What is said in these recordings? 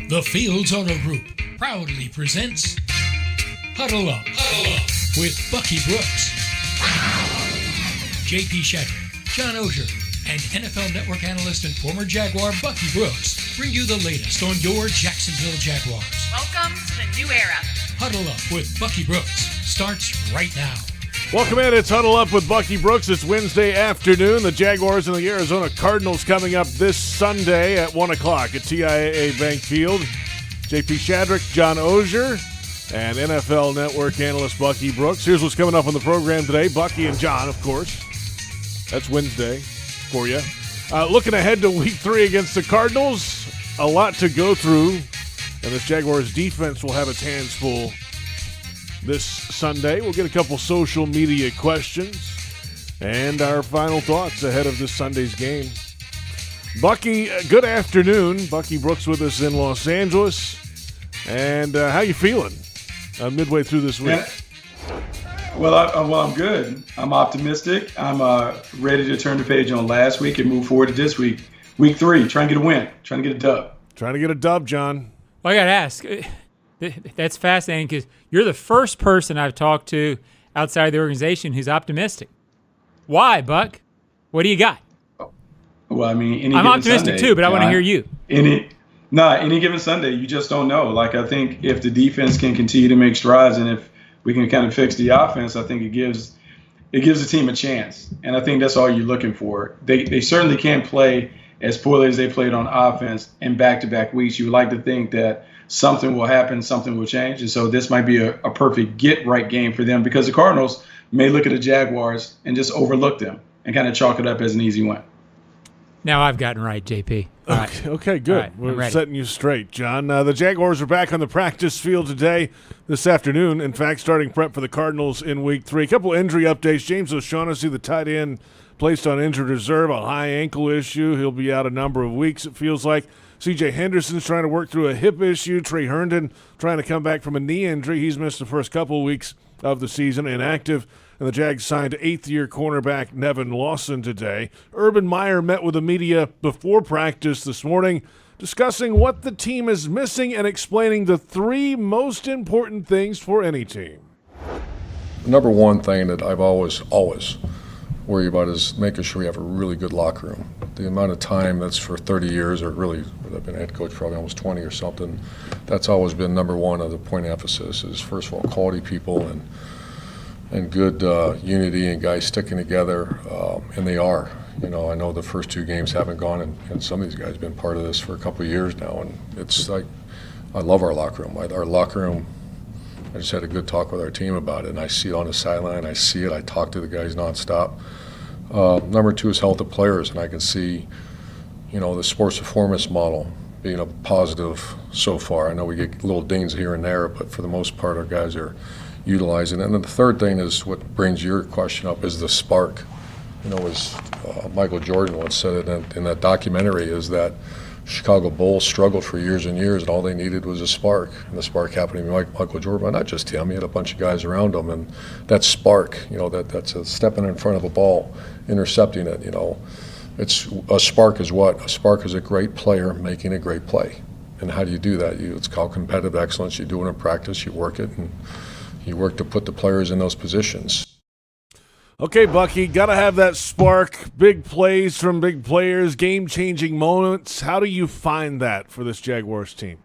The Fields on a Roop proudly presents Huddle Up, with Bucky Brooks, JP Shadrick, John Oehser, and NFL Network analyst and former Jaguar Bucky Brooks bring you the latest on your Jacksonville Jaguars. Welcome to the new era. Huddle Up with Bucky Brooks starts right now. Welcome in. It's Huddle Up with Bucky Brooks. It's Wednesday afternoon. The Jaguars and the Arizona Cardinals coming up this Sunday at 1 o'clock at TIAA Bank Field. JP Shadrick, John Oehser, and NFL Network analyst Bucky Brooks. Here's what's coming up on the program today. Bucky and John, of course. That's Wednesday for you. Looking ahead to Week 3 against the Cardinals. A lot to go through, and this Jaguars defense will have its hands full this Sunday. We'll get a couple social media questions and our final thoughts ahead of this Sunday's game. Bucky, good afternoon. Bucky Brooks with us in Los Angeles. And how you feeling midway through this week? Well, I'm good. I'm optimistic. I'm ready to turn the page on last week and move forward to this week. Week 3, trying to get a win, trying to get a dub. Trying to get a dub, John. Well, I got to ask. That's fascinating because you're the first person I've talked to outside the organization who's optimistic. Why, Buck? What do you got? Well, I mean, I'm optimistic Sunday, too, but I want to hear you. Any given Sunday, you just don't know. Like, I think if the defense can continue to make strides and if we can kind of fix the offense, I think it gives the team a chance. And I think that's all you're looking for. They certainly can't play as poorly as they played on offense in back-to-back weeks. You would like to think that something will happen, something will change. And so this might be a perfect get-right game for them because the Cardinals may look at the Jaguars and just overlook them and kind of chalk it up as an easy win. Now I've gotten right, JP. Okay, good. Right, we're setting you straight, John. The Jaguars are back on the practice field today, this afternoon. In fact, starting prep for the Cardinals in Week 3. A couple injury updates. James O'Shaughnessy, the tight end, placed on injured reserve, a high ankle issue. He'll be out a number of weeks, it feels like. C.J. Henderson's trying to work through a hip issue. Trey Herndon trying to come back from a knee injury. He's missed the first couple of weeks of the season, inactive. And the Jags signed eighth-year cornerback Nevin Lawson today. Urban Meyer met with the media before practice this morning, discussing what the team is missing and explaining the 3 most important things for any team. The number one thing that I've always worry about is making sure we have a really good locker room. The amount of time that's for 30 years, or really, I've been head coach probably almost 20 or something, that's always been number one of the point of emphasis is, first of all, quality people and good unity and guys sticking together, and they are. You know, I know the first 2 games haven't gone, and some of these guys have been part of this for a couple of years now, and it's like, I love our locker room. Our locker room, I just had a good talk with our team about it, and I see it on the sideline. I see it. I talk to the guys nonstop. Number 2 is health of players, and I can see, you know, the sports performance model being a positive so far. I know we get little dings here and there, but for the most part, our guys are utilizing it. And then the third thing is what brings your question up is the spark. You know, as Michael Jordan once said it in that documentary, is that Chicago Bulls struggled for years and years, and all they needed was a spark. And the spark happened to be Michael Jordan, but not just him. He had a bunch of guys around him, and that spark, you know, that's a stepping in front of a ball, intercepting it. You know, it's a spark is what? A spark is a great player making a great play. And how do you do that? It's called competitive excellence. You do it in practice. You work it, and you work to put the players in those positions. Okay, Bucky, got to have that spark, big plays from big players, game-changing moments. How do you find that for this Jaguars team?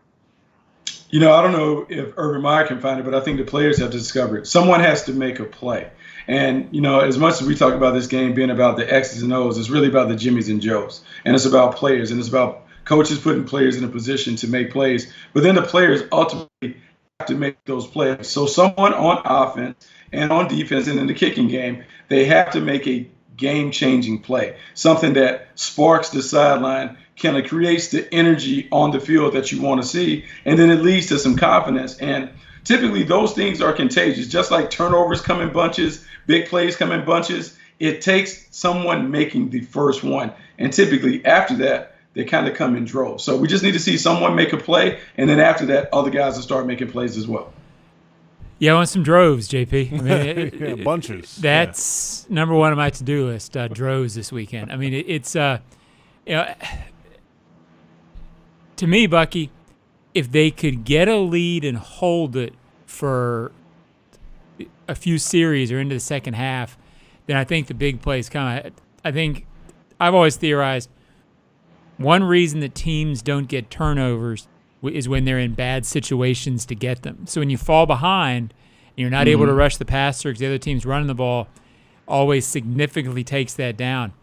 You know, I don't know if Urban Meyer can find it, but I think the players have discovered someone has to make a play. And, you know, as much as we talk about this game being about the X's and O's, it's really about the Jimmies and Joes. And it's about players, and it's about coaches putting players in a position to make plays. But then the players ultimately have to make those plays. So someone on offense and on defense and in the kicking game, they have to make a game-changing play, something that sparks the sideline, kind of creates the energy on the field that you want to see, and then it leads to some confidence. And typically those things are contagious, just like turnovers come in bunches, big plays come in bunches. It takes someone making the first one, and typically after that, they kind of come in droves. So we just need to see someone make a play, and then after that, other guys will start making plays as well. Yeah, I want some droves, JP. I mean, yeah, bunches. That's number one on my to-do list, droves this weekend. I mean, it's you know, to me, Bucky, if they could get a lead and hold it for a few series or into the second half, then I think the big plays come. I think I've always theorized one reason that teams don't get turnovers is when they're in bad situations to get them. So when you fall behind and you're not able to rush the passer because the other team's running the ball, always significantly takes that down.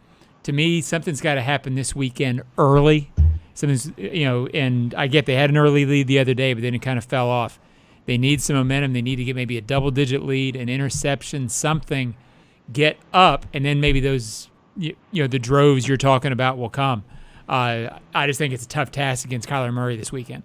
To me, something's got to happen this weekend early. Something's, and I get they had an early lead the other day, but then it kind of fell off. They need some momentum. They need to get maybe a double-digit lead, an interception, something, get up, and then maybe those, the droves you're talking about will come. I just think it's a tough task against Kyler Murray this weekend.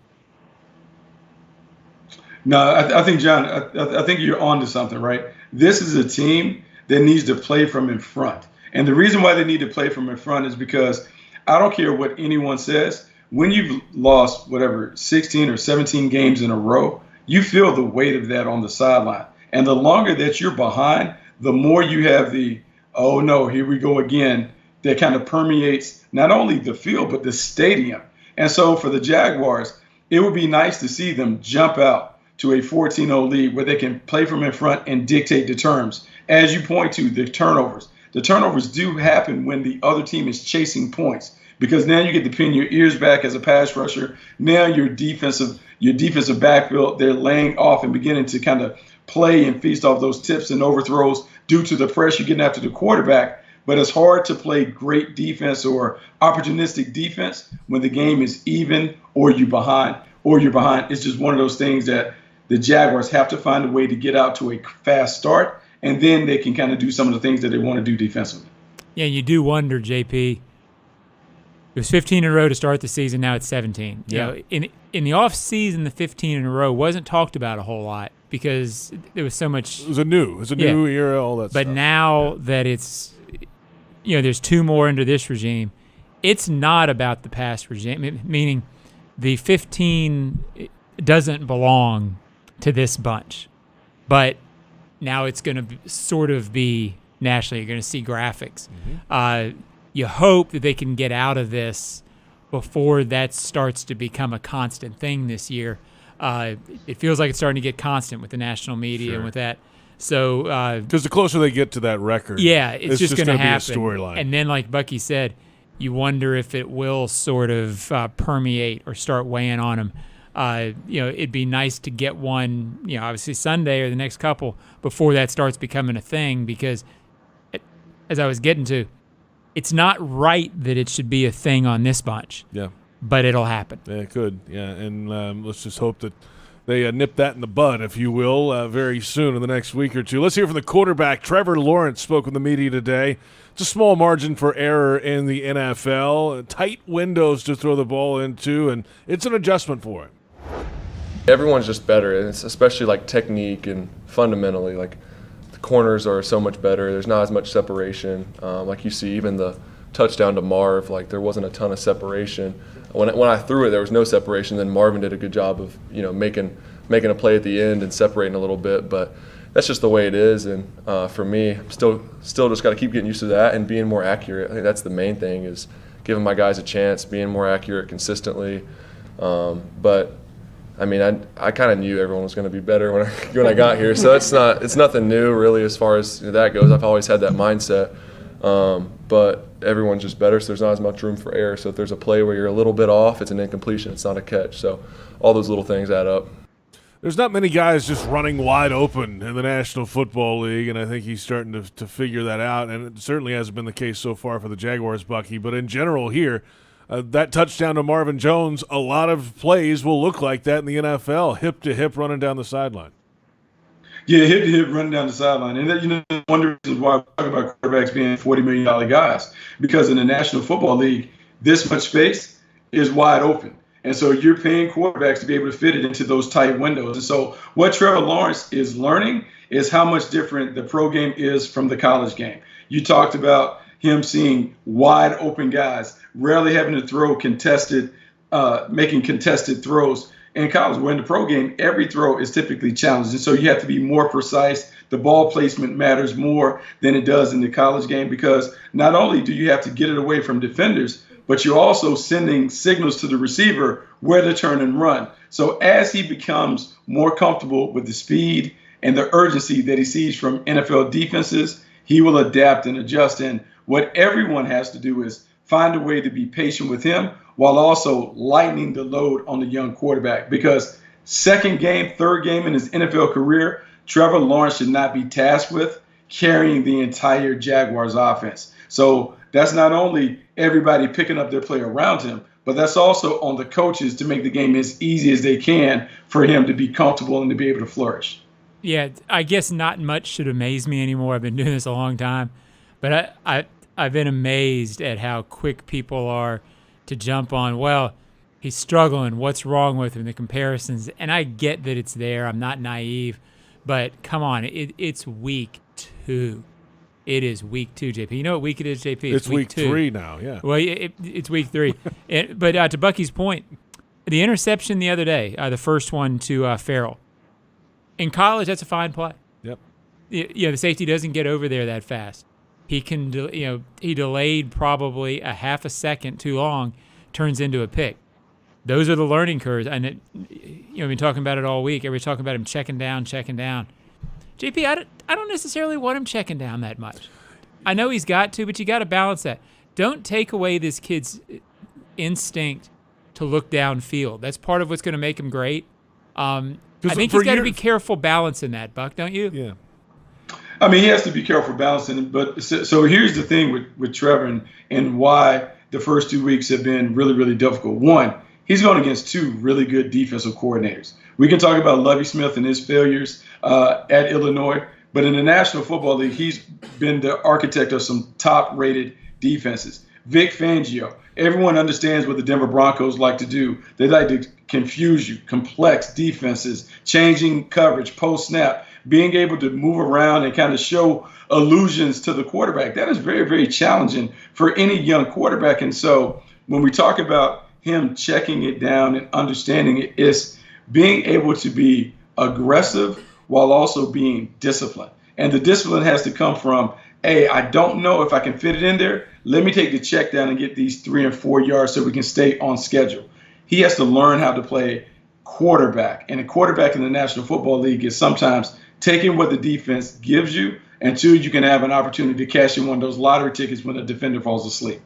No, I think, John, I think you're on to something, right? This is a team that needs to play from in front. And the reason why they need to play from in front is because I don't care what anyone says. When you've lost, 16 or 17 games in a row, you feel the weight of that on the sideline. And the longer that you're behind, the more you have the, oh, no, here we go again, that kind of permeates not only the field, but the stadium. And so for the Jaguars, it would be nice to see them jump out to a 14-0 lead where they can play from in front and dictate the terms. As you point to, the turnovers. The turnovers do happen when the other team is chasing points, because now you get to pin your ears back as a pass rusher. Now your defensive backfield, they're laying off and beginning to kind of play and feast off those tips and overthrows due to the pressure getting after the quarterback. But it's hard to play great defense or opportunistic defense when the game is even or you're behind. It's just one of those things that the Jaguars have to find a way to get out to a fast start, and then they can kind of do some of the things that they want to do defensively. Yeah, you do wonder, JP. It was 15 in a row to start the season. Now it's 17. Yeah. In the off season, the 15 in a row wasn't talked about a whole lot because there was so much. It was a new era, all that stuff. But now that it's, there's two more under this regime, it's not about the past regime. Meaning, the 15 doesn't belong to this bunch, but now it's going to sort of be nationally. You're going to see graphics. You hope that they can get out of this before that starts to become a constant thing this year. It feels like it's starting to get constant with the national media and with that. So because the closer they get to that record, it's just going to happen. Be a storyline. And then, like Bucky said, you wonder if it will sort of permeate or start weighing on them. It'd be nice to get one, obviously Sunday or the next couple before that starts becoming a thing, because as I was getting to, it's not right that it should be a thing on this bunch. Yeah. But it'll happen. Yeah, it could. Yeah, and let's just hope that they nip that in the bud, if you will, very soon in the next week or two. Let's hear from the quarterback. Trevor Lawrence spoke with the media today. It's a small margin for error in the NFL, tight windows to throw the ball into, and it's an adjustment for him. Everyone's just better, and it's especially like technique and fundamentally. Like the corners are so much better. There's not as much separation. Like you see, even the touchdown to Marv, like there wasn't a ton of separation. When I threw it, there was no separation. Then Marvin did a good job of making a play at the end and separating a little bit. But that's just the way it is. And for me, I'm still just got to keep getting used to that and being more accurate. I think that's the main thing, is giving my guys a chance, being more accurate consistently. But I mean, I kind of knew everyone was going to be better when I got here. So it's nothing new really as far as that goes. I've always had that mindset. But everyone's just better, so there's not as much room for error. So if there's a play where you're a little bit off, it's an incompletion. It's not a catch. So all those little things add up. There's not many guys just running wide open in the National Football League, and I think he's starting to figure that out, and it certainly hasn't been the case so far for the Jaguars, Bucky. But in general here, that touchdown to Marvin Jones, a lot of plays will look like that in the NFL, hip-to-hip running down the sideline. Yeah, hip-to-hip running down the sideline. And that, one of the reasons why we talk about quarterbacks being $40 million guys, because in the National Football League, this much space is wide open. And so you're paying quarterbacks to be able to fit it into those tight windows. And so what Trevor Lawrence is learning is how much different the pro game is from the college game. You talked about him seeing wide open guys, rarely having to throw making contested throws. In college, when the pro game, every throw is typically challenged. And so you have to be more precise. The ball placement matters more than it does in the college game, because not only do you have to get it away from defenders, but you're also sending signals to the receiver where to turn and run. So as he becomes more comfortable with the speed and the urgency that he sees from NFL defenses, he will adapt and adjust. And what everyone has to do is find a way to be patient with him while also lightening the load on the young quarterback. Because second game, third game in his NFL career, Trevor Lawrence should not be tasked with carrying the entire Jaguars offense. So that's not only everybody picking up their play around him, but that's also on the coaches to make the game as easy as they can for him to be comfortable and to be able to flourish. Yeah, I guess not much should amaze me anymore. I've been doing this a long time, but I've been amazed at how quick people are to jump on, well, he's struggling, what's wrong with him, the comparisons. And I get that it's there. I'm not naive. But come on, it's week 2. It is week 2, JP. You know what week it is, JP? It's week 2. 3 now, yeah. Well, it's week 3. But to Bucky's point, the interception the other day, the first one to Farrell. In college, that's a fine play. Yep. The safety doesn't get over there that fast. He can, he delayed probably a half a second too long, turns into a pick. Those are the learning curves. And, we've been talking about it all week. Everybody's talking about him checking down. JP, I don't necessarily want him checking down that much. I know he's got to, but you got to balance that. Don't take away this kid's instinct to look downfield. That's part of what's going to make him great. I think he's got to be careful balancing that, Buck, don't you? Yeah. I mean, he has to be careful balancing it. But so here's the thing with Trevor and why the first 2 weeks have been really, really difficult. One, he's going against 2 really good defensive coordinators. We can talk about Lovie Smith and his failures at Illinois, but in the National Football League, he's been the architect of some top-rated defenses. Vic Fangio, everyone understands what the Denver Broncos like to do. They like to confuse you, complex defenses, changing coverage, post-snap, being able to move around and kind of show illusions to the quarterback. That is very, very challenging for any young quarterback. And so when we talk about him checking it down and understanding it, it's being able to be aggressive while also being disciplined. And the discipline has to come from, hey, I don't know if I can fit it in there. Let me take the check down and get these 3 and 4 yards so we can stay on schedule. He has to learn how to play quarterback. And a quarterback in the National Football League is sometimes taking what the defense gives you, and 2, you can have an opportunity to cash in one of those lottery tickets when the defender falls asleep.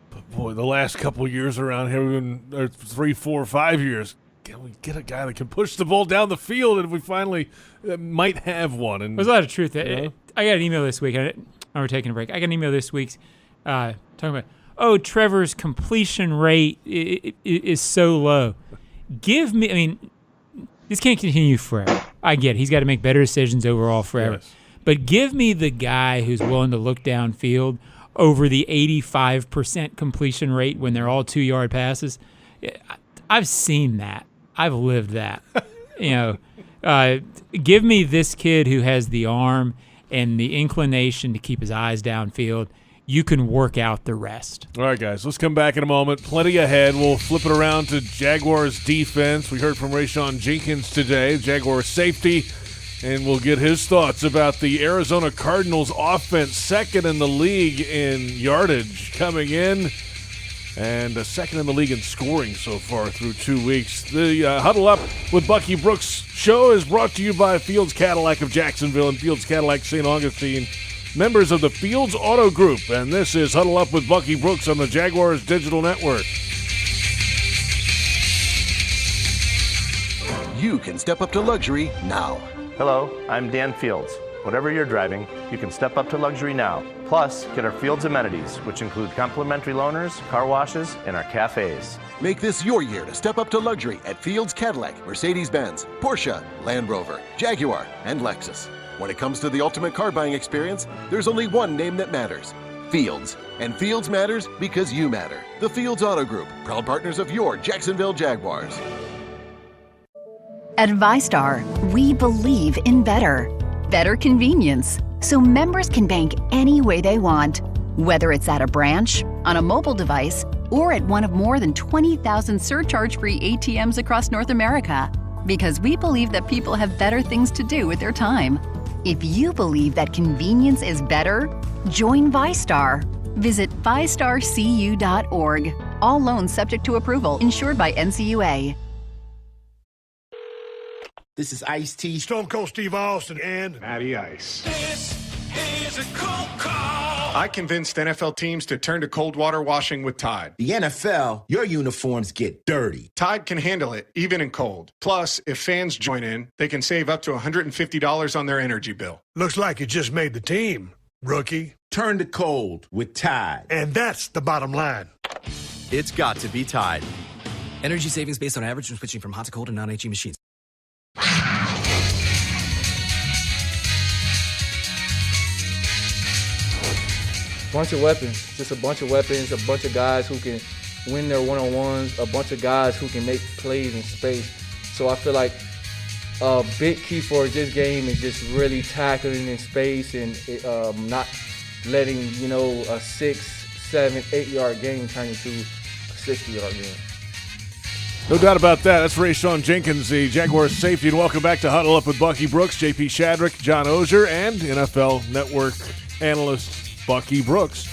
But boy, the last couple of years around here, we've been 3, 4, 5 years. Can we get a guy that can push the ball down the field, and we finally might have one? And there's a lot of truth. I got an email this week. We're taking a break. I got an email this week talking about, Trevor's completion rate is so low. This can't continue forever. I get it. He's got to make better decisions overall forever. Yes. But give me the guy who's willing to look downfield over the 85% completion rate when they're all 2-yard passes. I've seen that. I've lived that. Give me this kid who has the arm and the inclination to keep his eyes downfield. You can work out the rest. All right, guys, let's come back in a moment. Plenty ahead. We'll flip it around to Jaguars defense. We heard from Rayshawn Jenkins today, Jaguars safety, and we'll get his thoughts about the Arizona Cardinals offense, second in the league in yardage coming in, and second in the league in scoring so far through 2 weeks. The Huddle Up with Bucky Brooks show is brought to you by Fields Cadillac of Jacksonville and Fields Cadillac St. Augustine, members of the Fields Auto Group. And this is Huddle Up with Bucky Brooks on the Jaguars Digital Network. You can step up to luxury now. Hello, I'm Dan Fields. Whatever you're driving, you can step up to luxury now. Plus, get our Fields amenities, which include complimentary loaners, car washes, and our cafes. Make this your year to step up to luxury at Fields Cadillac, Mercedes-Benz, Porsche, Land Rover, Jaguar, and Lexus. When it comes to the ultimate car buying experience, there's only one name that matters: Fields. And Fields matters because you matter. The Fields Auto Group, proud partners of your Jacksonville Jaguars. At ViStar, we believe in better convenience, so members can bank any way they want, whether it's at a branch, on a mobile device, or at one of more than 20,000 surcharge-free ATMs across North America. Because we believe that people have better things to do with their time. If you believe that convenience is better, join ViStar. Visit FiveStarCU.org. All loans subject to approval, insured by NCUA. This is Ice-T, Stone Cold Steve Austin, and Matty Ice. This is a cold call. I convinced NFL teams to turn to cold water washing with Tide. The NFL, your uniforms get dirty. Tide can handle it, even in cold. Plus, if fans join in, they can save up to $150 on their energy bill. Looks like you just made the team, rookie. Turn to cold with Tide. And that's the bottom line. It's got to be Tide. Energy savings based on average when switching from hot to cold and non-HE machines. Bunch of weapons, just a bunch of weapons, a bunch of guys who can win their one-on-ones, a bunch of guys who can make plays in space. So I feel like a big key for this game is just really tackling in space and not letting, a 6, 7, 8-yard game turn into a 60-yard game. No doubt about that. That's Rayshawn Jenkins, the Jaguars safety. And welcome back to Huddle Up with Bucky Brooks, JP Shadrick, John Oehser, and NFL Network analyst Bucky Brooks.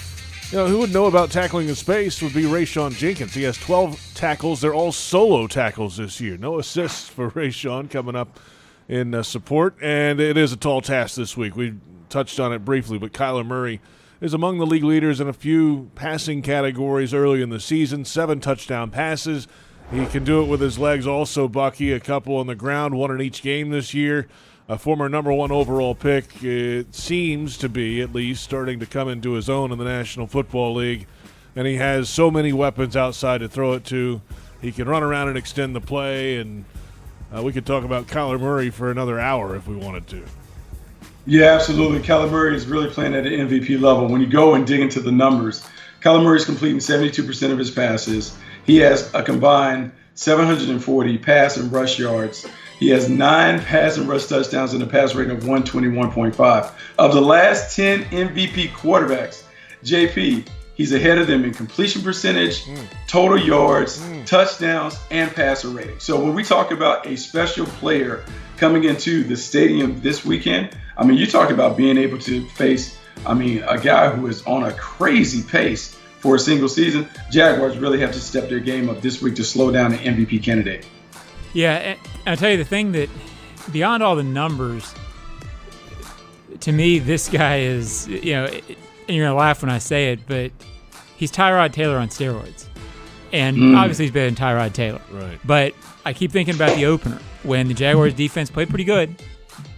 Who would know about tackling in space would be Rayshawn Jenkins. He has 12 tackles. They're all solo tackles this year. No assists for Rayshawn coming up in support. And it is a tall task this week. We touched on it briefly, but Kyler Murray is among the league leaders in a few passing categories early in the season. 7 touchdown passes. He can do it with his legs also, Bucky. A couple on the ground, 1 in each game this year. A former number 1 overall pick, it seems to be at least starting to come into his own in the National Football League. And he has so many weapons outside to throw it to. He can run around and extend the play. And we could talk about Kyler Murray for another hour if we wanted to. Yeah, absolutely. Kyler Murray is really playing at an MVP level. When you go and dig into the numbers, Kyler Murray is completing 72% of his passes. He has a combined 740 pass and rush yards. He has 9 pass and rush touchdowns and a pass rating of 121.5. Of the last 10 MVP quarterbacks, JP, he's ahead of them in completion percentage, total yards, touchdowns, and passer rating. So when we talk about a special player coming into the stadium this weekend, you talk about being able to face, a guy who is on a crazy pace for a single season. Jaguars really have to step their game up this week to slow down the MVP candidate. Yeah, and I'll tell you the thing that beyond all the numbers, to me, this guy is, and you're going to laugh when I say it, but he's Tyrod Taylor on steroids. And obviously he's better than Tyrod Taylor. Right. But I keep thinking about the opener when the Jaguars defense played pretty good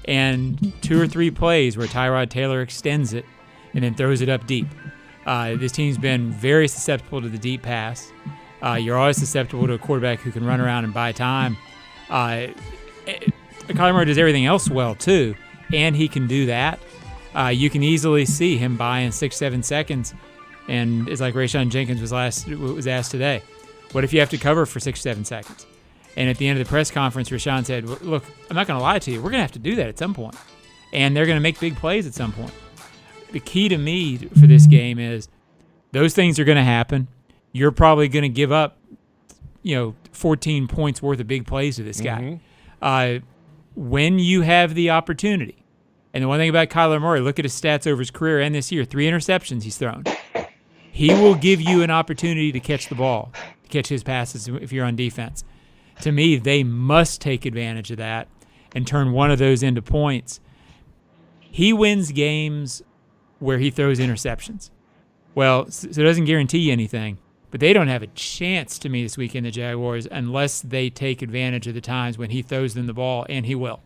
and 2 or 3 plays where Tyrod Taylor extends it and then throws it up deep. This team's been very susceptible to the deep pass. You're always susceptible to a quarterback who can run around and buy time. Kyler Murray does everything else well, too, and he can do that. You can easily see him buying 6-7 seconds, and it's like Rayshawn Jenkins was asked today. What if you have to cover for 6-7 seconds? And at the end of the press conference, Rayshawn said, look, I'm not going to lie to you. We're going to have to do that at some point, and they're going to make big plays at some point. The key to me for this game is those things are going to happen. You're probably going to give up, 14 points worth of big plays to this guy. When you have the opportunity, and the one thing about Kyler Murray, look at his stats over his career and this year, 3 interceptions he's thrown. He will give you an opportunity to catch the ball, to catch his passes if you're on defense. To me, they must take advantage of that and turn one of those into points. He wins games where he throws interceptions. Well, so it doesn't guarantee you anything, but they don't have a chance to me this weekend, the Jaguars, unless they take advantage of the times when he throws them the ball, and he will.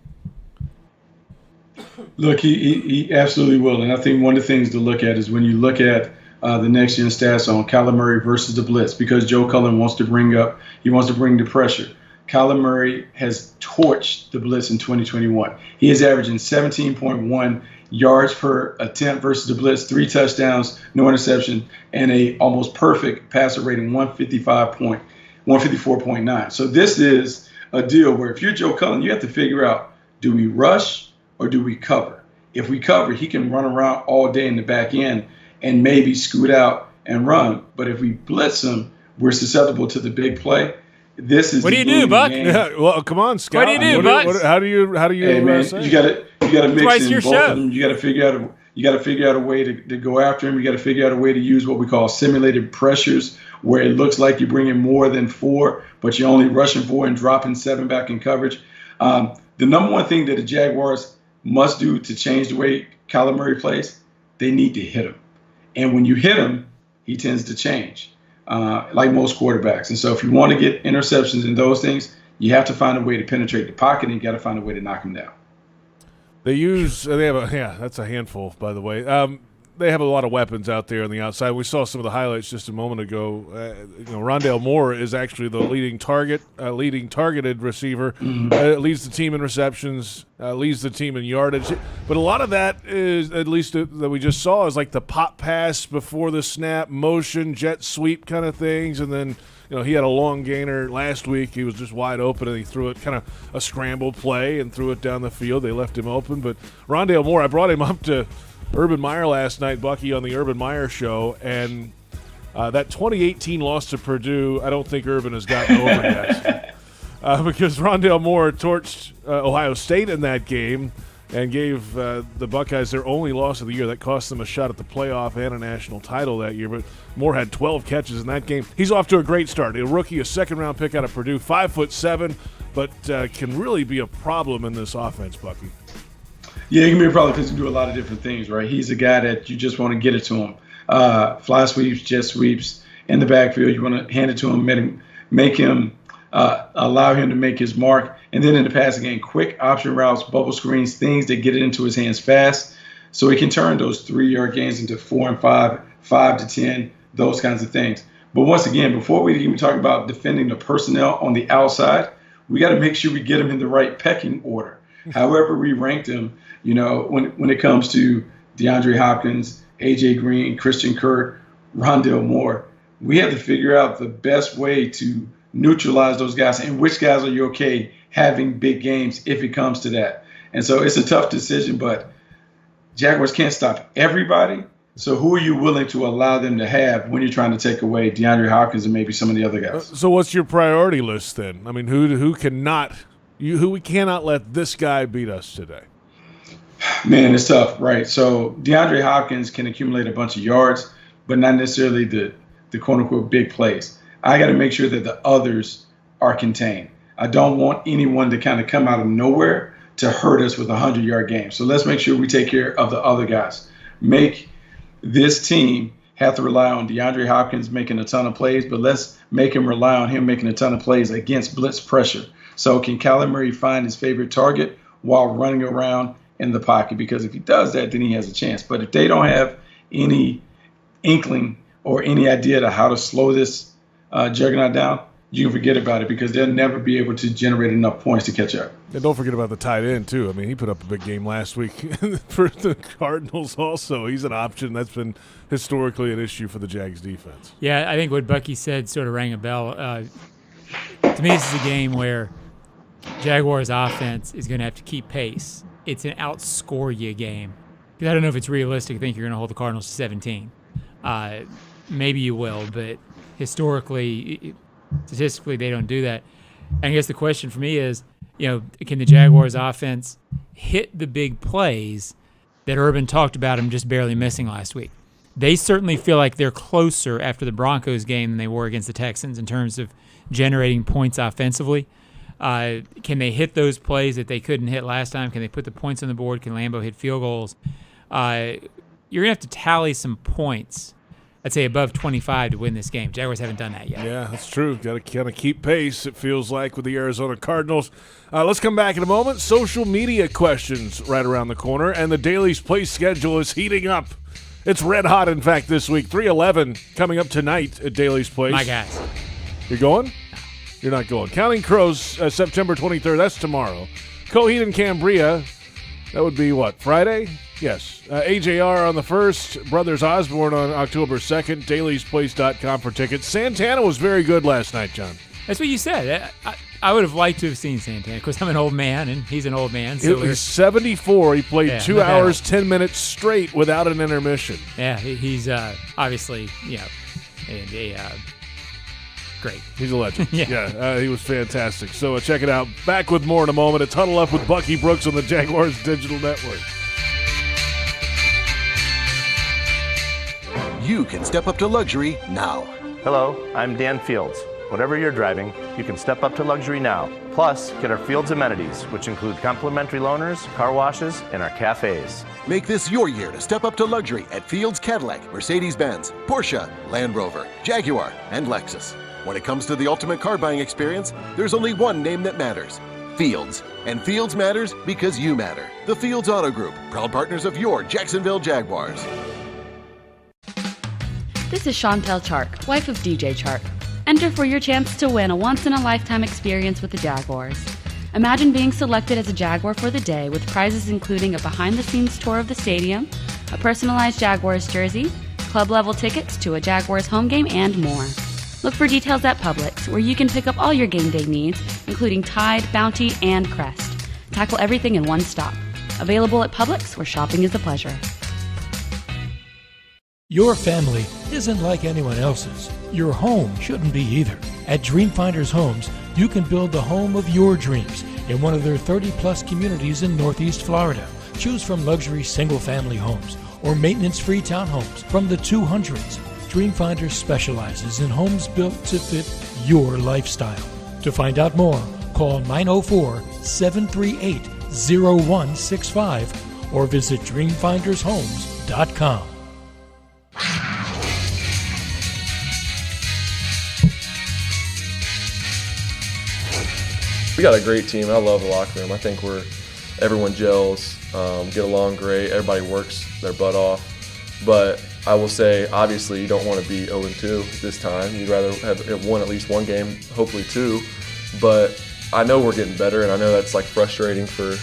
Look, he absolutely will. And I think one of the things to look at is when you look at the next gen stats on Kyler Murray versus the blitz, because Joe Cullen wants to bring the pressure. Kyler Murray has torched the blitz in 2021. He is averaging 17.1 yards per attempt versus the blitz, 3 touchdowns, no interception, and a almost perfect passer rating, 154.9. So this is a deal where if you're Joe Cullen, you have to figure out, do we rush or do we cover? If we cover, he can run around all day in the back end and maybe scoot out and run. But if we blitz him, we're susceptible to the big play. This is what do you do, Buck? Yeah, well, come on, Scott. What do you do, Buck? How do you? Hey, man, you got to mix in both of them. You got to figure out You got to figure out a way to go after him. You got to figure out a way to use what we call simulated pressures, where it looks like you're bringing more than 4, but you're only rushing 4 and dropping 7 back in coverage. The number one thing that the Jaguars must do to change the way Kyler Murray plays, they need to hit him. And when you hit him, he tends to change, like most quarterbacks. And so if you want to get interceptions and those things, you have to find a way to penetrate the pocket, and you got to find a way to knock him down. They have that's a handful, by the way. They have a lot of weapons out there on the outside. We saw some of the highlights just a moment ago. Rondale Moore is actually the leading targeted receiver. Leads the team in receptions, leads the team in yardage. But a lot of that is, at least that we just saw, is like the pop pass before the snap, motion, jet sweep kind of things. And then, he had a long gainer last week. He was just wide open, and he threw it kind of a scramble play and threw it down the field. They left him open. But Rondale Moore, I brought him up to Urban Meyer last night, Bucky, on the Urban Meyer show, and that 2018 loss to Purdue, I don't think Urban has gotten over yet, because Rondale Moore torched Ohio State in that game and gave the Buckeyes their only loss of the year. That cost them a shot at the playoff and a national title that year, but Moore had 12 catches in that game. He's off to a great start. A rookie, a second-round pick out of Purdue, 5'7", but can really be a problem in this offense, Bucky. Yeah, he can be a problem because he can do a lot of different things, right? He's a guy that you just want to get it to him. Fly sweeps, jet sweeps in the backfield. You want to hand it to him, make him allow him to make his mark. And then in the passing game, quick option routes, bubble screens, things that get it into his hands fast, so he can turn those 3-yard gains into 4 and 5, 5 to 10, those kinds of things. But once again, before we even talk about defending the personnel on the outside, we got to make sure we get them in the right pecking order. However we ranked them, when it comes to DeAndre Hopkins, A.J. Green, Christian Kirk, Rondale Moore, we have to figure out the best way to neutralize those guys and which guys are you okay having big games if it comes to that. And so it's a tough decision, but Jaguars can't stop everybody. So who are you willing to allow them to have when you're trying to take away DeAndre Hopkins and maybe some of the other guys? So what's your priority list then? I mean, who we cannot let this guy beat us today? Man, it's tough, right? So DeAndre Hopkins can accumulate a bunch of yards, but not necessarily the quote-unquote big plays. I got to make sure that the others are contained. I don't want anyone to kind of come out of nowhere to hurt us with a 100-yard game. So let's make sure we take care of the other guys. Make this team have to rely on DeAndre Hopkins making a ton of plays, but let's make him rely on him making a ton of plays against blitz pressure. So can Kyler Murray find his favorite target while running around in the pocket? Because if he does that, then he has a chance. But if they don't have any inkling or any idea to how to slow this juggernaut down, you can forget about it, because they'll never be able to generate enough points to catch up. And don't forget about the tight end, too. I mean, he put up a big game last week for the Cardinals also. He's an option. That's been historically an issue for the Jags defense. Yeah, I think what Bucky said sort of rang a bell. To me, this is a game where Jaguars offense is going to have to keep pace. It's an outscore you game. Because I don't know if it's realistic to think you're going to hold the Cardinals to 17. Maybe you will, but statistically, they don't do that. And I guess the question for me is, can the Jaguars offense hit the big plays that Urban talked about him just barely missing last week? They certainly feel like they're closer after the Broncos game than they were against the Texans in terms of generating points offensively. Can they hit those plays that they couldn't hit last time? Can they put the points on the board? Can Lambeau hit field goals? You're going to have to tally some points, I'd say above 25 to win this game. Jaguars haven't done that yet. Yeah, that's true. Got to kind of keep pace, it feels like, with the Arizona Cardinals. Let's come back in a moment. Social media questions right around the corner, and the Daily's Play schedule is heating up. It's red hot, in fact, this week. 3-11 coming up tonight at Daily's Place. My guys. You're going? You're not going. Counting Crows, September 23rd. That's tomorrow. Coheed and Cambria, that would be what, Friday? Yes. AJR on the 1st. Brothers Osborne on October 2nd. DailysPlace.com for tickets. Santana was very good last night, John. That's what you said. I would have liked to have seen Santana. Of course, I'm an old man, and he's an old man. So he's 74. He played 2 hours, 10 minutes straight without an intermission. Yeah, he's obviously, great. He's a legend. Yeah, he was fantastic. So check it out. Back with more in a moment. It's Huddle Up with Bucky Brooks on the Jaguars Digital Network. you can step up to luxury now. Hello, I'm Dan Fields. Whatever you're driving, you can step up to luxury now. Plus, get our Fields amenities, which include complimentary loaners, car washes, and our cafes. Make this your year to step up to luxury at Fields Cadillac, Mercedes-Benz, Porsche, Land Rover, Jaguar, and Lexus. When it comes to the ultimate car buying experience, there's only one name that matters: Fields. And Fields matters because you matter. The Fields Auto Group, proud partners of your Jacksonville Jaguars. This is Chantel Chark, wife of DJ Chark. Enter for your chance to win a once-in-a-lifetime experience with the Jaguars. Imagine being selected as a Jaguar for the day with prizes including a behind-the-scenes tour of the stadium, a personalized Jaguars jersey, club-level tickets to a Jaguars home game, and more. Look for details at Publix, where you can pick up all your game day needs, including Tide, Bounty, and Crest. Tackle everything in one stop. Available at Publix, where shopping is a pleasure. Your family isn't like anyone else's. Your home shouldn't be either. At Dreamfinders Homes, you can build the home of your dreams in one of their 30-plus communities in Northeast Florida. Choose from luxury single-family homes or maintenance-free townhomes from the 200s. Dreamfinders specializes in homes built to fit your lifestyle. To find out more, call 904-738-0165 or visit dreamfindershomes.com. We got a great team. I love the locker room. I think everyone gels, get along great. Everybody works their butt off. But I will say, obviously, you don't want to be 0-2 this time. You'd rather have won at least one game, hopefully two. But I know we're getting better, and I know that's like frustrating for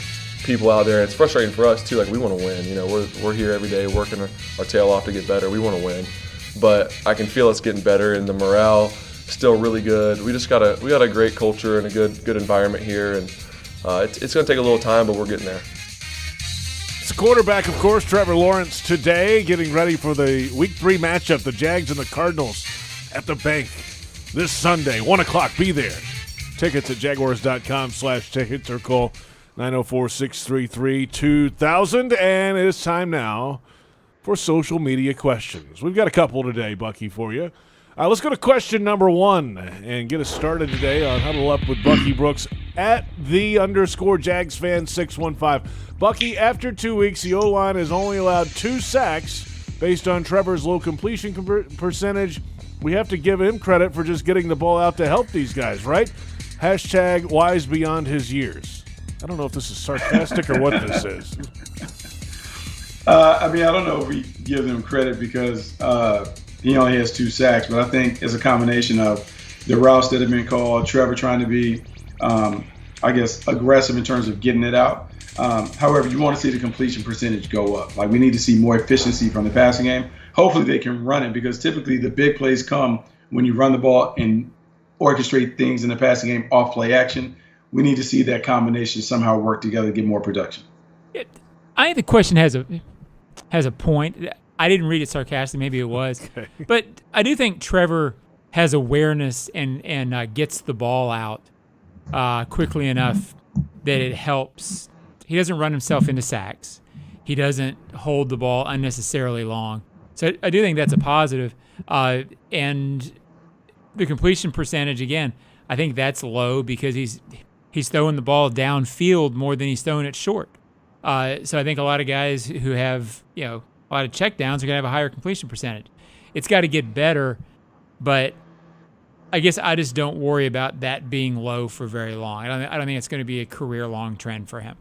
people out there. It's frustrating for us too. Like, we want to win. You know, we're here every day working our tail off to get better. We want to win, but I can feel us getting better, and the morale still really good. We got a great culture and a good environment here, and it's going to take a little time, but we're getting there. It's quarterback, of course, Trevor Lawrence today, getting ready for the Week 3 matchup, the Jags and the Cardinals at the Bank this Sunday, 1 o'clock. Be there. Tickets at jaguars.com/tickets or call 904-633-2000. And it is time now for social media questions. We've got a couple today, Bucky, for you. Let's go to question number 1 and get us started today on Huddle Up with Bucky Brooks at @the_JagsFan615. Bucky, after 2 weeks, the O-line has only allowed 2 sacks based on Trevor's low completion percentage. We have to give him credit for just getting the ball out to help these guys, right? #wise beyond his years. I don't know if this is sarcastic or what this is. I don't know if we give them credit because he only has 2 sacks, but I think it's a combination of the routes that have been called, Trevor trying to be, aggressive in terms of getting it out. However, you want to see the completion percentage go up. Like, we need to see more efficiency from the passing game. Hopefully they can run it, because typically the big plays come when you run the ball and orchestrate things in the passing game off play action. We need to see that combination somehow work together to get more production. I think the question has a point. I didn't read it sarcastically. Maybe it was. Okay. But I do think Trevor has awareness and gets the ball out quickly enough that it helps. He doesn't run himself into sacks. He doesn't hold the ball unnecessarily long. So I do think that's a positive. And the completion percentage, again, I think that's low because he's throwing the ball downfield more than he's throwing it short. So I think a lot of guys who have, a lot of checkdowns are going to have a higher completion percentage. It's got to get better, but I guess I just don't worry about that being low for very long. I don't think it's going to be a career-long trend for him.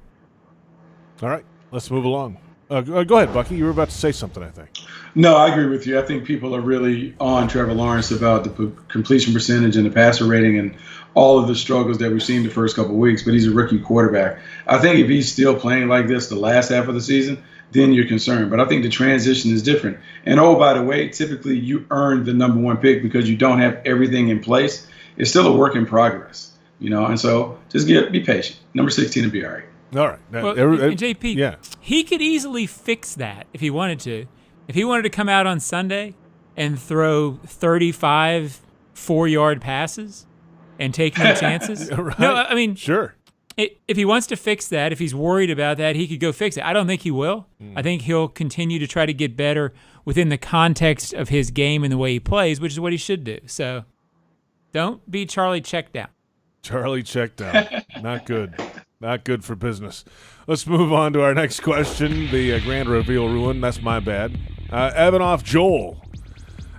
All right, let's move along. Go ahead, Bucky. You were about to say something, I think. No, I agree with you. I think people are really on Trevor Lawrence about the completion percentage and the passer rating and all of the struggles that we've seen the first couple of weeks, but he's a rookie quarterback. I think if he's still playing like this the last half of the season, then you're concerned. But I think the transition is different. And, by the way, typically you earn the number 1 pick because you don't have everything in place. It's still a work in progress, and so just be patient. Number 16 will be all right. All right. Well, JP, he could easily fix that if he wanted to. If he wanted to come out on Sunday and throw 35 4-yard passes and take no chances. Right. No, I mean, sure. if he wants to fix that, if he's worried about that, he could go fix it. I don't think he will. I think he'll continue to try to get better within the context of his game and the way he plays, which is what he should do. So don't be Charlie Checkdown. Charlie Checkdown. Not good. Not good for business. Let's move on to our next question. The grand reveal ruined. That's my bad. Evanoff Joel.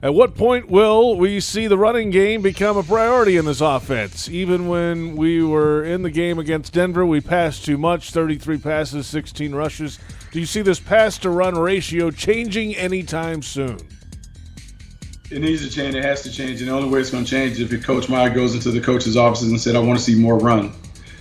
At what point will we see the running game become a priority in this offense? Even when we were in the game against Denver, we passed too much, 33 passes, 16 rushes. Do you see this pass-to-run ratio changing anytime soon? It needs to change. It has to change. And the only way it's going to change is if Coach Meyer goes into the coaches' offices and said, I want to see more run.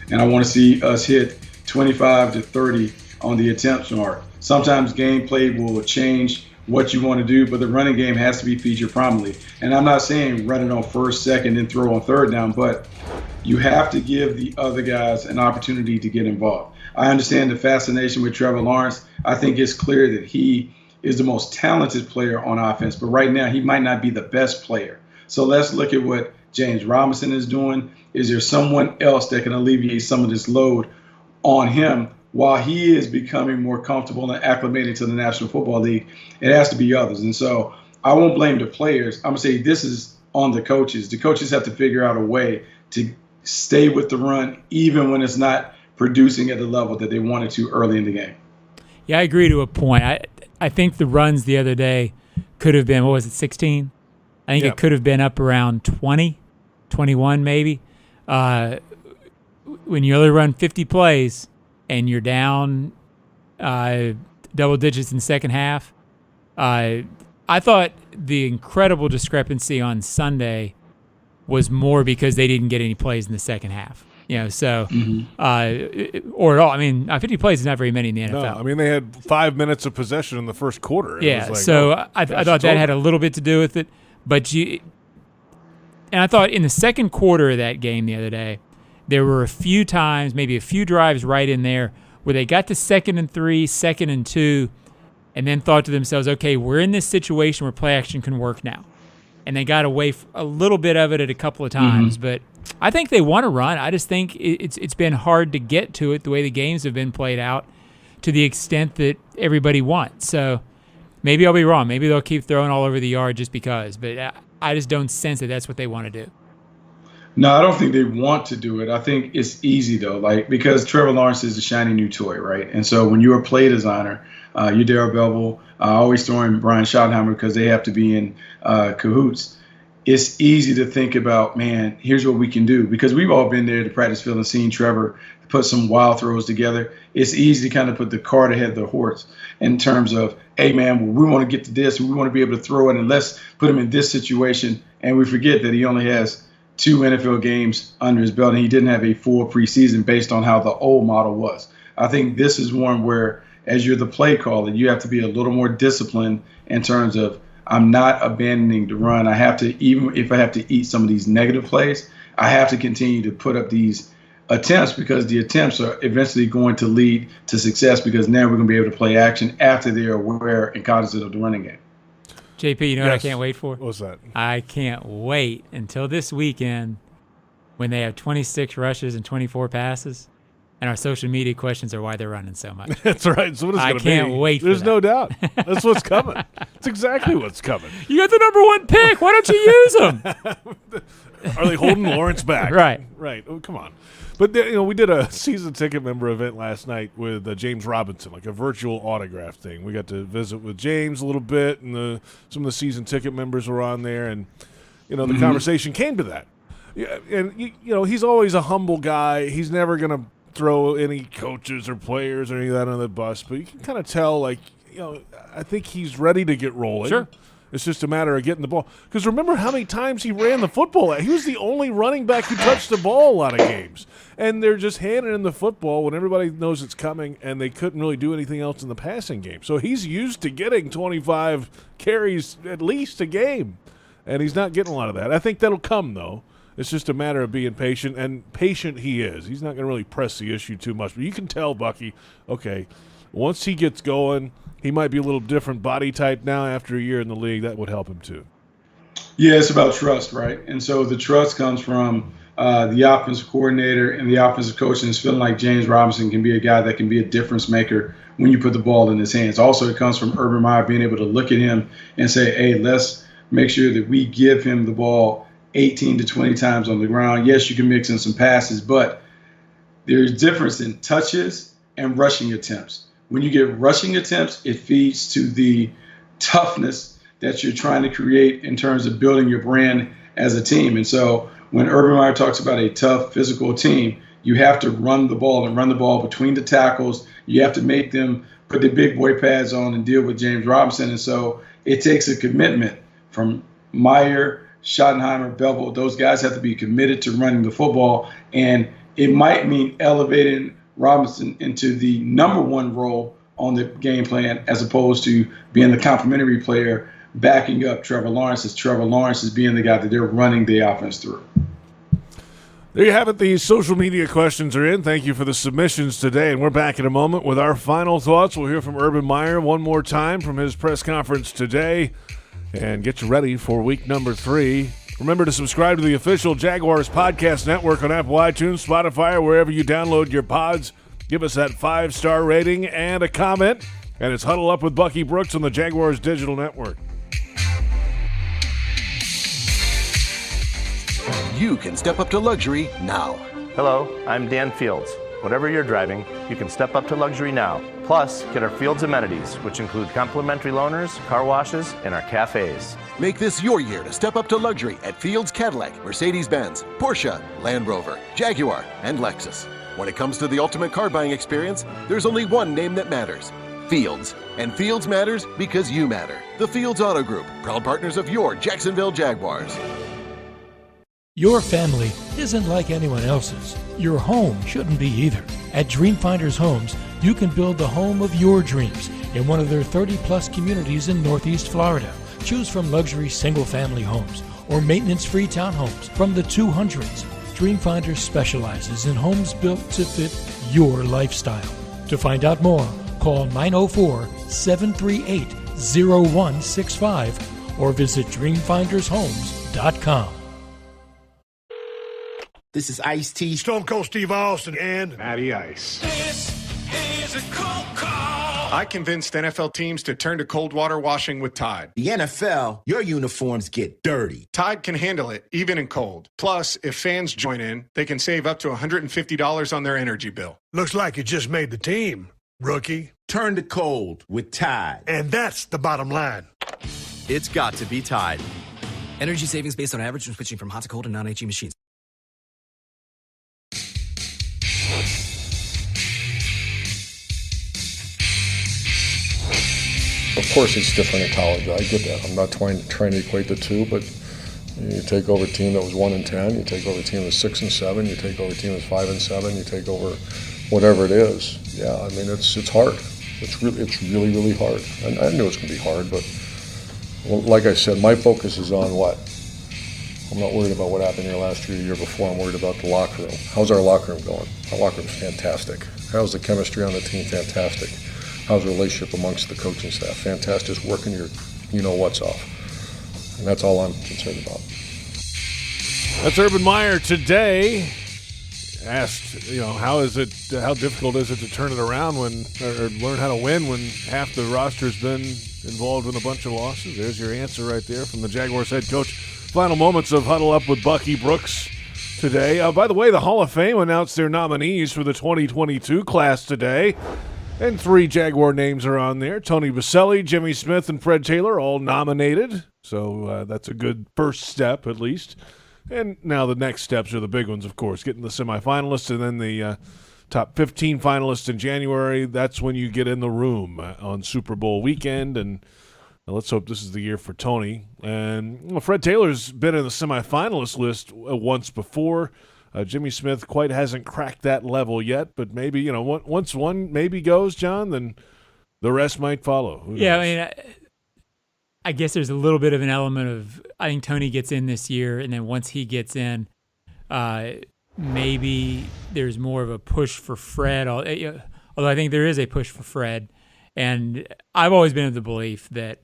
And I want to see us hit 25 to 30 on the attempts mark. Sometimes gameplay will change what you want to do, but the running game has to be featured prominently. And I'm not saying run it on first, second, and throw on third down, but you have to give the other guys an opportunity to get involved. I understand the fascination with Trevor Lawrence. I think it's clear that he is the most talented player on offense, but right now he might not be the best player. So let's look at what James Robinson is doing. Is there someone else that can alleviate some of this load on him while he is becoming more comfortable and acclimating to the National Football League? It has to be others. And so I won't blame the players. I'm going to say this is on the coaches. The coaches have to figure out a way to stay with the run even when it's not producing at the level that they wanted to early in the game. Yeah, I agree to a point. I think the runs the other day could have been, 16? I think it could have been up around 20, 21 maybe. When you only run 50 plays and you're down double digits in the second half, I thought the incredible discrepancy on Sunday was more because they didn't get any plays in the second half. So or at all. I mean, 50 plays is not very many in the NFL. No, I mean, they had 5 minutes of possession in the first quarter. It was like, I thought that had a little bit to do with it. But I thought in the second quarter of that game the other day, there were a few times, maybe a few drives right in there where they got to 2nd and 3, 2nd and 2, and then thought to themselves, okay, we're in this situation where play action can work now. And they got away a little bit of it at a couple of times. But I think they want to run. I just think it's been hard to get to it the way the games have been played out to the extent that everybody wants. So maybe I'll be wrong. Maybe they'll keep throwing all over the yard just because. But I just don't sense that that's what they want to do. No, I don't think they want to do it. I think it's easy, though, because Trevor Lawrence is a shiny new toy, right? And so when you're a play designer, you're Darrell Bevell, always throwing Brian Schottenheimer because they have to be in cahoots. It's easy to think about, man, here's what we can do. Because we've all been there at the practice field and seen Trevor put some wild throws together. It's easy to kind of put the cart ahead of the horse in terms of, hey, man, we want to get to this. We want to be able to throw it, and let's put him in this situation. And we forget that he only has 2 NFL games under his belt, and he didn't have a full preseason based on how the old model was. I think this is one where, as you're the play caller, you have to be a little more disciplined in terms of, I'm not abandoning the run. I have to, even if I have to eat some of these negative plays, I have to continue to put up these attempts because the attempts are eventually going to lead to success because now we're going to be able to play action after they're aware and cognizant of the running game. JP, you know what I can't wait for? What's that? I can't wait until this weekend when they have 26 rushes and 24 passes, and our social media questions are why they're running so much. That's right. So what is it going to be? I can't wait. There's no doubt. That's what's coming. That's exactly what's coming. You got the number 1 pick. Why don't you use them? Are they holding Lawrence back? Right. Oh, come on. But we did a season ticket member event last night with James Robinson, like a virtual autograph thing. We got to visit with James a little bit, and some of the season ticket members were on there, and the conversation came to that. Yeah, and he's always a humble guy. He's never gonna throw any coaches or players or any of that on the bus, but you can kind of tell, I think he's ready to get rolling. Sure. It's just a matter of getting the ball. Because remember how many times he ran the football. He was the only running back who touched the ball a lot of games. And they're just handing him the football when everybody knows it's coming, and they couldn't really do anything else in the passing game. So he's used to getting 25 carries at least a game, and he's not getting a lot of that. I think that'll come, though. It's just a matter of being patient, and patient he is. He's not going to really press the issue too much. But you can tell, Bucky, okay, once he gets going, he might be a little different body type now after a year in the league. That would help him too. Yeah, it's about trust, right? And so the trust comes from the offensive coordinator and the offensive coach is feeling like James Robinson can be a guy that can be a difference maker when you put the ball in his hands. Also, it comes from Urban Meyer being able to look at him and say, hey, let's make sure that we give him the ball 18 to 20 times on the ground. Yes, you can mix in some passes, but there's difference in touches and rushing attempts. When you get rushing attempts, it feeds to the toughness that you're trying to create in terms of building your brand as a team. And so when Urban Meyer talks about a tough physical team, you have to run the ball and run the ball between the tackles. You have to make them put the big boy pads on and deal with James Robinson. And so it takes a commitment from Meyer, Schottenheimer, Bevel. Those guys have to be committed to running the football. And it might mean elevating Robinson into the number one role on the game plan as opposed to being the complementary player backing up Trevor Lawrence, as Trevor Lawrence is being the guy that they're running the offense through. There you have it. The social media questions are in. Thank you for the submissions today. And we're back in a moment with our final thoughts. We'll hear from Urban Meyer one more time from his press conference today and get you ready for week number 3. Remember to subscribe to the official Jaguars podcast network on Apple, iTunes, Spotify, or wherever you download your pods. Give us that 5-star rating and a comment. And it's Huddle Up with Bucky Brooks on the Jaguars Digital Network. You can step up to luxury now. Hello, I'm Dan Fields. Whatever you're driving, you can step up to luxury now. Plus, get our Fields amenities, which include complimentary loaners, car washes, and our cafes. Make this your year to step up to luxury at Fields Cadillac, Mercedes-Benz, Porsche, Land Rover, Jaguar, and Lexus. When it comes to the ultimate car buying experience, there's only one name that matters: Fields. And Fields matters because you matter. The Fields Auto Group, proud partners of your Jacksonville Jaguars. Your family isn't like anyone else's. Your home shouldn't be either. At Dreamfinders Homes, you can build the home of your dreams in one of their 30-plus communities in Northeast Florida. Choose from luxury single-family homes or maintenance-free townhomes from the 200s. Dreamfinders specializes in homes built to fit your lifestyle. To find out more, call 904-738-0165 or visit dreamfindershomes.com. This is Ice-T, Stone Cold Steve Austin, and Matty Ice. this is a cold call. I convinced NFL teams to turn to cold water washing with Tide. The NFL, your uniforms get dirty. Tide can handle it, even in cold. Plus, if fans join in, they can save up to $150 on their energy bill. Looks like you just made the team, rookie. Turn to cold with Tide. And that's the bottom line. It's got to be Tide. Energy savings based on average when switching from hot to cold and non-HE machines. Of course it's different in college. I get that. I'm not trying to equate the two, but you take over a team that was 1-10, you take over a team that was 6-7, you take over a team that was 5-7, you take over whatever it is. Yeah, I mean it's hard. It's really hard. And I knew it was going to be hard, but well, like I said, my focus is on what? I'm not worried about what happened here last year, the year before. I'm worried about the locker room. How's our locker room going? Our locker room's fantastic. How's the chemistry on the team? Fantastic. How's the relationship amongst the coaching staff? Fantastic. Just working your what's off. And that's all I'm concerned about. That's Urban Meyer today. Asked, how difficult is it to turn it around or learn how to win when half the roster's been involved in a bunch of losses? There's your answer right there from the Jaguars head coach. Final moments of Huddle Up with Bucky Brooks today. By the way, the Hall of Fame announced their nominees for the 2022 class today. And 3 Jaguar names are on there. Tony Baselli, Jimmy Smith, and Fred Taylor all nominated. So that's a good first step, at least. And now the next steps are the big ones, of course. Getting the semifinalists and then the top 15 finalists in January. That's when you get in the room on Super Bowl weekend. And let's hope this is the year for Tony. And Fred Taylor's been in the semifinalist list once before. Jimmy Smith quite hasn't cracked that level yet, but maybe, once one maybe goes, John, then the rest might follow. Yeah, I mean, I guess there's a little bit of an element of, I think Tony gets in this year, and then once he gets in, maybe there's more of a push for Fred, although I think there is a push for Fred. And I've always been of the belief that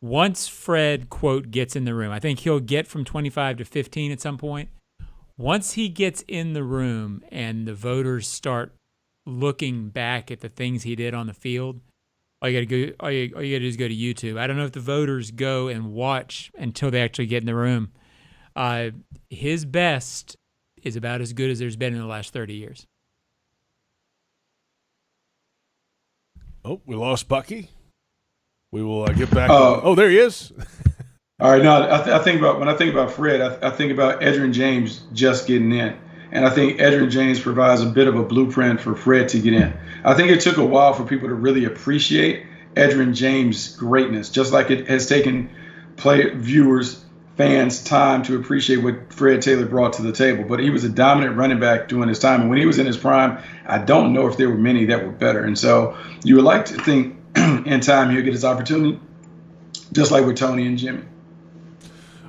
once Fred, quote, gets in the room, I think he'll get from 25 to 15 at some point. once he gets in the room and the voters start looking back at the things he did on the field, all you gotta do is go to YouTube. I don't know if the voters go and watch until they actually get in the room. His best is about as good as there's been in the last 30 years. Oh, we lost Bucky. We will get back. Oh, there he is. All right, now I think about, when I think about Fred, I think about Edgerrin James just getting in. And I think Edgerrin James provides a bit of a blueprint for Fred to get in. I think it took a while for people to really appreciate Edgerrin James' greatness, just like it has taken viewers, fans, time to appreciate what Fred Taylor brought to the table. But he was a dominant running back during his time. And when he was in his prime, I don't know if there were many that were better. And so you would like to think in time he'll get his opportunity, just like with Tony and Jimmy.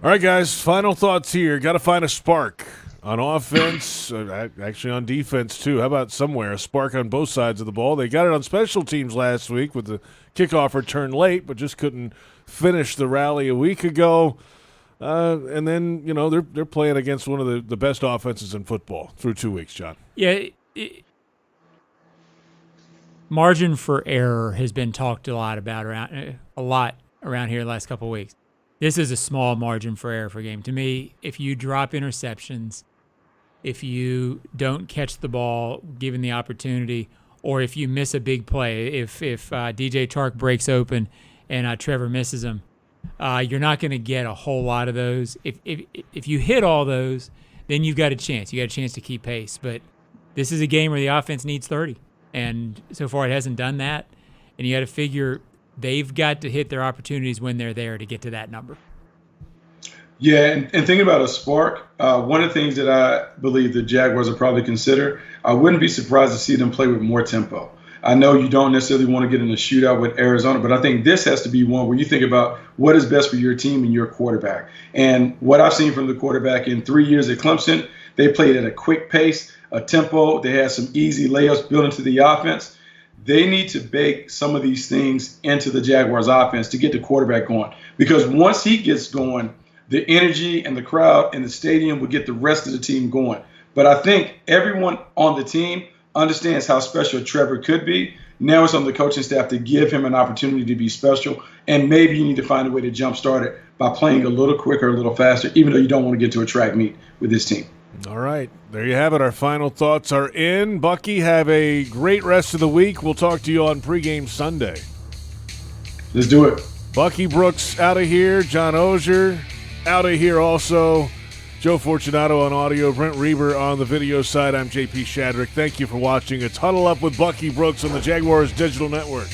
All right, guys, final thoughts here. Got to find a spark. On offense, actually on defense too. How about somewhere a spark on both sides of the ball? They got it on special teams last week with the kickoff return late, but just couldn't finish the rally a week ago. And then they're playing against one of the best offenses in football through 2 weeks. John, yeah, margin for error has been talked a lot around here the last couple of weeks. This is a small margin for error for a game. To me, if you drop interceptions, if you don't catch the ball given the opportunity, or if you miss a big play, if DJ Chark breaks open and Trevor misses him, you're not going to get a whole lot of those. If you hit all those, then you've got a chance. You got a chance to keep pace. But this is a game where the offense needs 30, and so far it hasn't done that. And you got to figure they've got to hit their opportunities when they're there to get to that number. Yeah, and thinking about a spark, one of the things that I believe the Jaguars will probably consider, I wouldn't be surprised to see them play with more tempo. I know you don't necessarily want to get in a shootout with Arizona, but I think this has to be one where you think about what is best for your team and your quarterback. And what I've seen from the quarterback in 3 years at Clemson, they played at a quick pace, a tempo. They had some easy layups built into the offense. They need to bake some of these things into the Jaguars offense to get the quarterback going. Because once he gets going, the energy and the crowd and the stadium will get the rest of the team going. But I think everyone on the team understands how special Trevor could be. Now it's on the coaching staff to give him an opportunity to be special. And maybe you need to find a way to jumpstart it by playing a little quicker, a little faster, even though you don't want to get to a track meet with this team. All right. There you have it. Our final thoughts are in. Bucky, have a great rest of the week. We'll talk to you on pregame Sunday. Let's do it. Bucky Brooks out of here. John Oehser out of here also. Joe Fortunato on audio. Brent Reber on the video side. I'm JP Shadrick. Thank you for watching. It's Huddle Up with Bucky Brooks on the Jaguars Digital Network.